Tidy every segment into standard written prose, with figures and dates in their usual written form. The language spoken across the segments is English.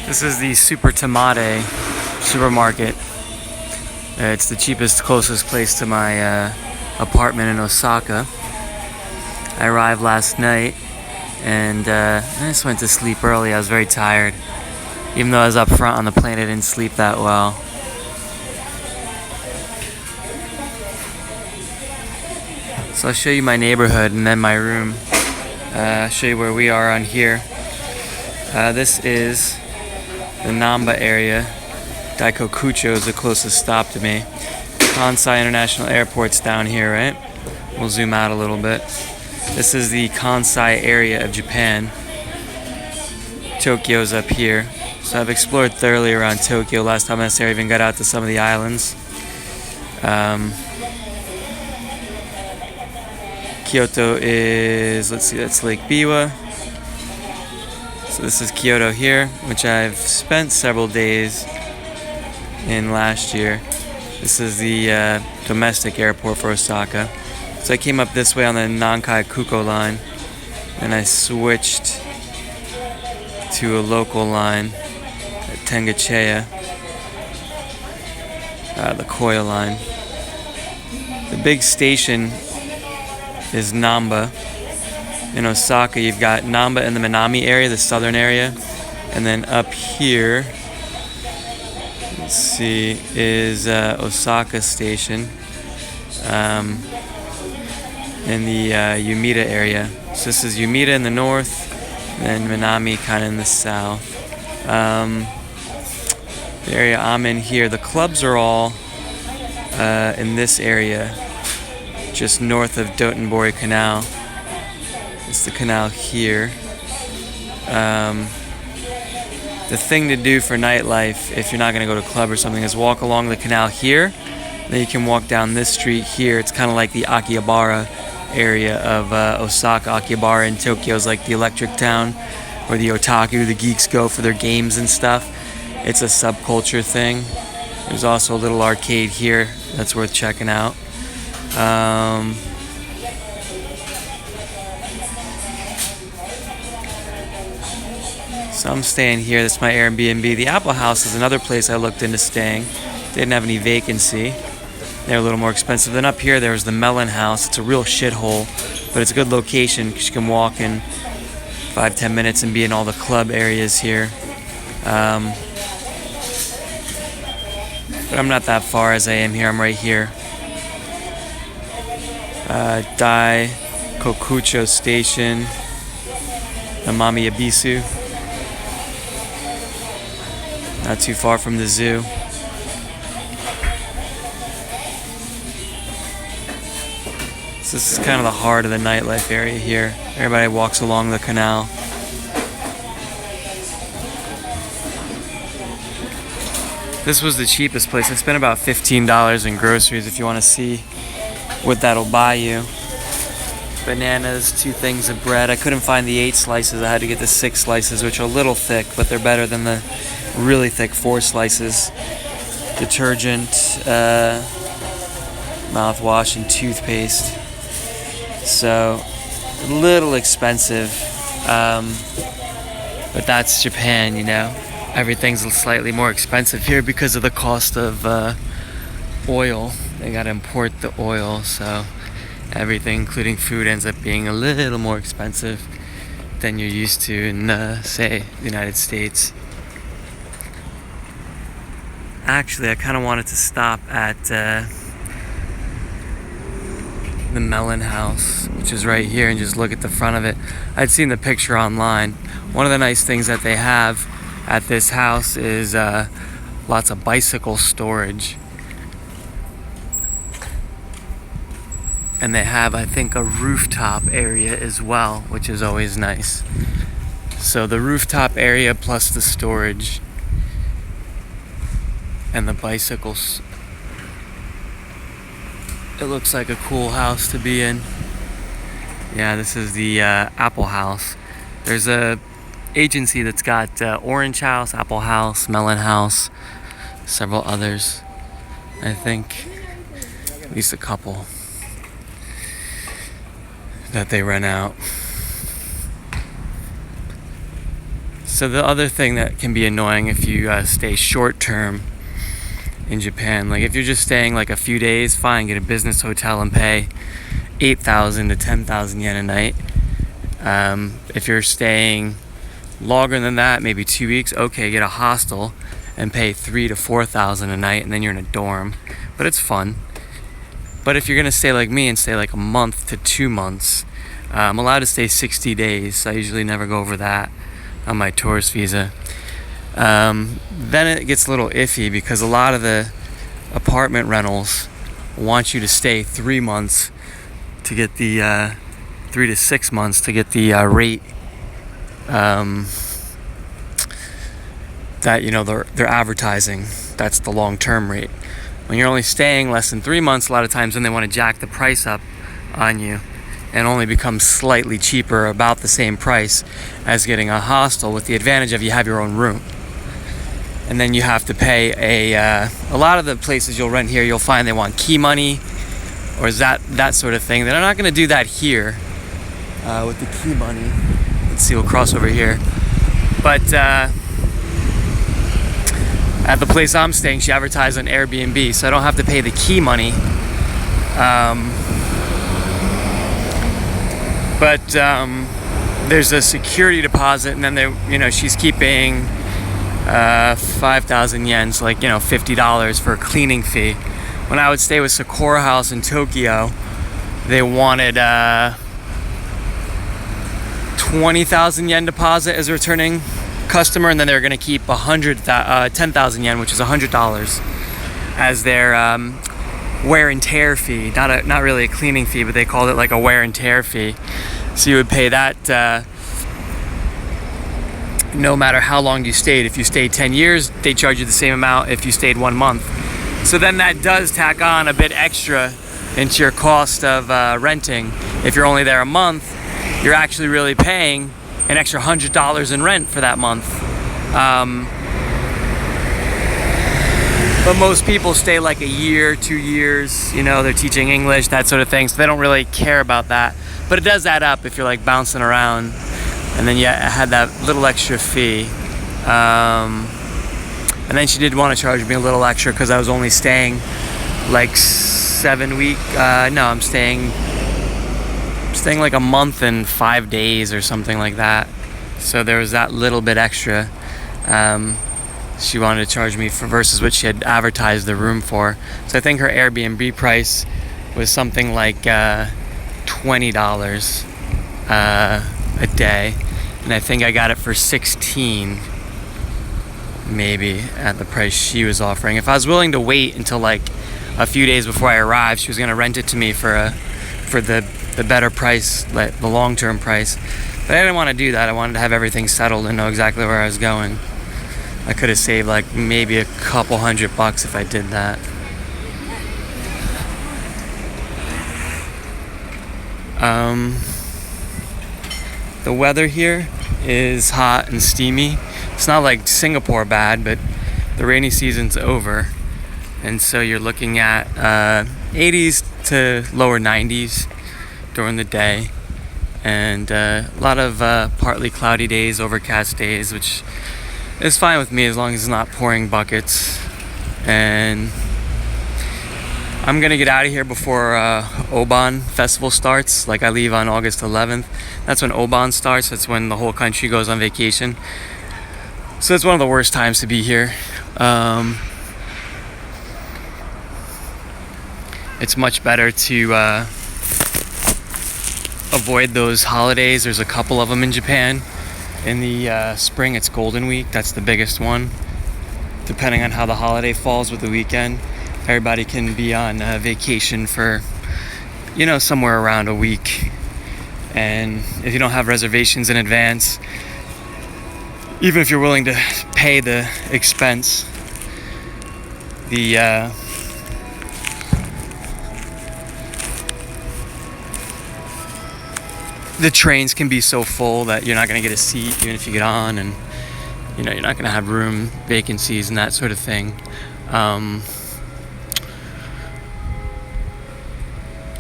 This is the Shitennō-ji supermarket. It's the cheapest, closest place to my apartment in Osaka. I arrived last night and I just went to sleep early. I was very tired. Even though I was up front on the plane, I didn't sleep that well. So I'll show you my neighborhood and then my room. I'll show you where we are on here. This is the Namba area. Daikokucho is the closest stop to me. Kansai International Airport's down here, right? We'll zoom out a little bit. This is the Kansai area of Japan. Tokyo's up here. So I've explored thoroughly around Tokyo. Last time I was there, I even got out to some of the islands. Kyoto is, let's see, that's Lake Biwa. So this is Kyoto here, which I've spent several days in last year. This is the domestic airport for Osaka. So I came up this way on the Nankai Kuko line, and I switched to a local line at Tengacheya, the Koya line. The big station is Namba. In Osaka, you've got Namba in the Minami area, the southern area, and then up here, let's see, is Osaka Station in the Umeda area. So this is Umeda in the north, and Minami kind of in the south. The area I'm in here, the clubs are all in this area, just north of Dōtombori Canal. It's the canal here. The thing to do for nightlife, if you're not going to go to a club or something, is walk along the canal here. Then you can walk down this street here. It's kind of like the Akihabara area of Osaka. Akihabara in Tokyo is like the electric town where the otaku, the geeks, go for their games and stuff. It's a subculture thing. There's also a little arcade here that's worth checking out. So I'm staying here. This is my Airbnb. The Apple House is another place I looked into staying. They didn't have any vacancy. They're a little more expensive. Then up here, there's the Melon House. It's a real shithole, but it's a good location because you can walk in 5-10 minutes and be in all the club areas here. But I'm not that far as I am here. I'm right here. Daikokucho Station, Amami Abisu. Not too far from the zoo. So this is kind of the heart of the nightlife area here. Everybody walks along the canal. This was the cheapest place. I spent about $15 in groceries if you want to see what that'll buy you. Bananas, 2 things of bread. I couldn't find the 8 slices. I had to get the 6 slices, which are a little thick, but they're better than the really thick 4 slices. Detergent, mouthwash, and toothpaste. So, a little expensive, but that's Japan, you know. Everything's slightly more expensive here because of the cost of oil. They gotta import the oil, so everything, including food, ends up being a little more expensive than you're used to in, say, the United States. Actually, I kind of wanted to stop at the Melon House, which is right here, and just look at the front of it. I'd seen the picture online. One of the nice things that they have at this house is lots of bicycle storage. And they have, I think, a rooftop area as well, which is always nice. So the rooftop area plus the storage and the bicycles. It looks like a cool house to be in. Yeah, this is the Apple House. There's a agency that's got Orange House, Apple House, Melon House, several others. I think at least a couple that they rent out. So the other thing that can be annoying if you stay short term in Japan, like if you're just staying like a few days, fine, get a business hotel and pay 8,000 to 10,000 yen a night. If you're staying longer than that, maybe 2 weeks, okay, get a hostel and pay 3,000 to 4,000 a night, and then you're in a dorm. But it's fun. But if you're gonna stay like me and stay like a month to 2 months, I'm allowed to stay 60 days. So I usually never go over that on my tourist visa. Then it gets a little iffy because a lot of the apartment rentals want you to stay 3 months to get the 3 to 6 months to get the rate that they're advertising. That's the long-term rate. When you're only staying less than 3 months, a lot of times then they want to jack the price up on you and only become slightly cheaper, about the same price as getting a hostel, with the advantage of you have your own room. And then you have to pay a lot of the places you'll rent here, you'll find they want key money or that sort of thing. They're not going to do that here with the key money. Let's see, we'll cross over here. But at the place I'm staying, she advertised on Airbnb, so I don't have to pay the key money. But there's a security deposit, and then she's keeping 5,000 yen, so like $50 for a cleaning fee. When I would stay with Sakura House in Tokyo, they wanted 20,000 yen deposit as a returning customer, and then they're going to keep 10,000 yen, which is $100, as their wear and tear fee. Not really a cleaning fee, but they called it like a wear and tear fee. So you would pay that no matter how long you stayed. If you stayed 10 years, they charge you the same amount if you stayed 1 month. So then that does tack on a bit extra into your cost of renting. If you're only there a month, you're actually really paying an extra $100 in rent for that month. But most people stay like a year, 2 years, they're teaching English, that sort of thing, so they don't really care about that. But it does add up if you're like bouncing around, and then I had that little extra fee. And then she did want to charge me a little extra because I was only staying like 7 weeks. No, I'm staying like a month and 5 days or something like that. So there was that little bit extra. She wanted to charge me for versus what she had advertised the room for. So I think her Airbnb price was something like $20 a day, and I think I got it for 16 maybe at the price she was offering. If I was willing to wait until like a few days before I arrived, she was going to rent it to me for the better price, like the long-term price. But I didn't want to do that. I wanted to have everything settled and know exactly where I was going. I could have saved like maybe a couple $100 if I did that. The weather here is hot and steamy. It's not like Singapore bad, but the rainy season's over. And so you're looking at 80s to lower 90s during the day. And a lot of partly cloudy days, overcast days, which is fine with me as long as it's not pouring buckets. And I'm gonna get out of here before Oban festival starts. Like I leave on August 11th. That's when Oban starts. That's when the whole country goes on vacation. So it's one of the worst times to be here. It's much better to avoid those holidays. There's a couple of them in Japan. In the spring, it's Golden Week. That's the biggest one. Depending on how the holiday falls with the weekend, everybody can be on vacation for, somewhere around a week. And if you don't have reservations in advance, even if you're willing to pay the expense, the trains can be so full that you're not going to get a seat even if you get on, and you're not going to have room vacancies and that sort of thing.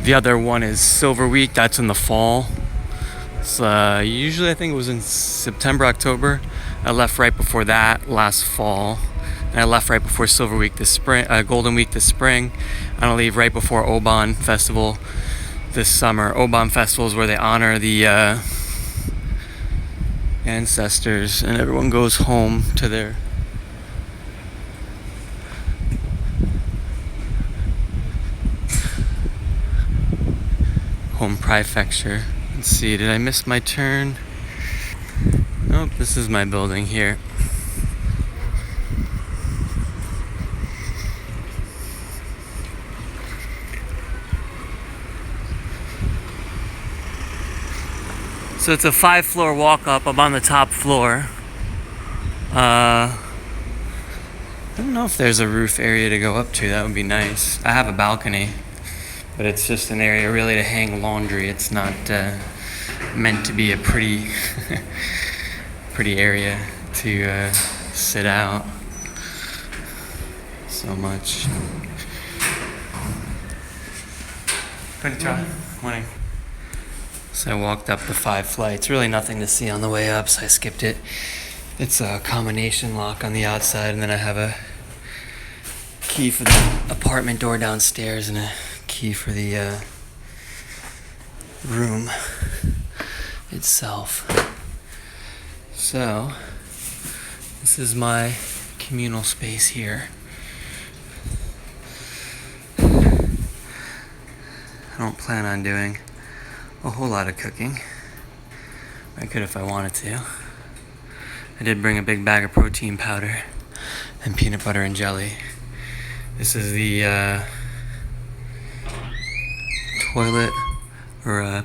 The other one is Silver Week. That's in the fall. So usually I think it was in September, October. I left right before that last fall. And I left right before Silver Week this spring, Golden Week this spring. I'm gonna leave right before Oban Festival this summer. Oban Festival is where they honor the ancestors, and everyone goes home to their home prefecture. Let's see, did I miss my turn? Nope, this is my building here. So it's a 5-floor walk up. I'm on the top floor. I don't know if there's a roof area to go up to. That would be nice. I have a balcony, but it's just an area really to hang laundry. It's not meant to be a pretty pretty area to sit out so much. Konnichiwa. Morning. So I walked up the 5 flights. Really nothing to see on the way up, so I skipped it. It's a combination lock on the outside, and then I have a key for the apartment door downstairs and a key for the room itself. So this is my communal space here. I don't plan on doing a whole lot of cooking. I could if I wanted to. I did bring a big bag of protein powder and peanut butter and jelly. This is the toilet, or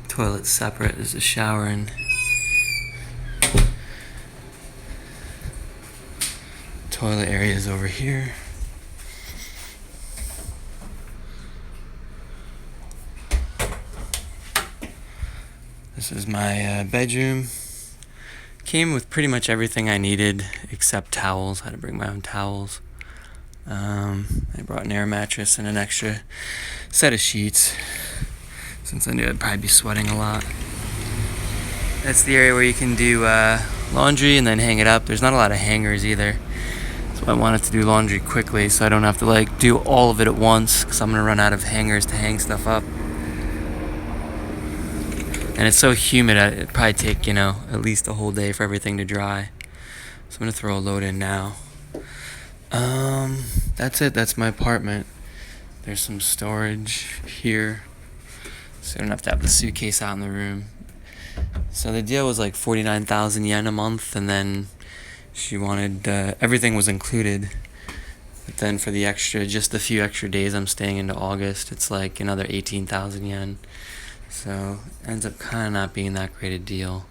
toilet separate. There's a shower and toilet areas over here. This is my bedroom. Came with pretty much everything I needed except towels. I had to bring my own towels. I brought an air mattress and an extra set of sheets since I knew I'd probably be sweating a lot. That's the area where you can do laundry and then hang it up. There's not a lot of hangers either. So I wanted to do laundry quickly so I don't have to do all of it at once, because I'm going to run out of hangers to hang stuff up. And it's so humid, it'd probably take, at least a whole day for everything to dry. So I'm going to throw a load in now. That's it. That's my apartment. There's some storage here, so I don't have to have the suitcase out in the room. So the deal was like 49,000 yen a month, and then she wanted, everything was included. But then for the extra, just the few extra days I'm staying into August, it's like another 18,000 yen. So it ends up kind of not being that great a deal.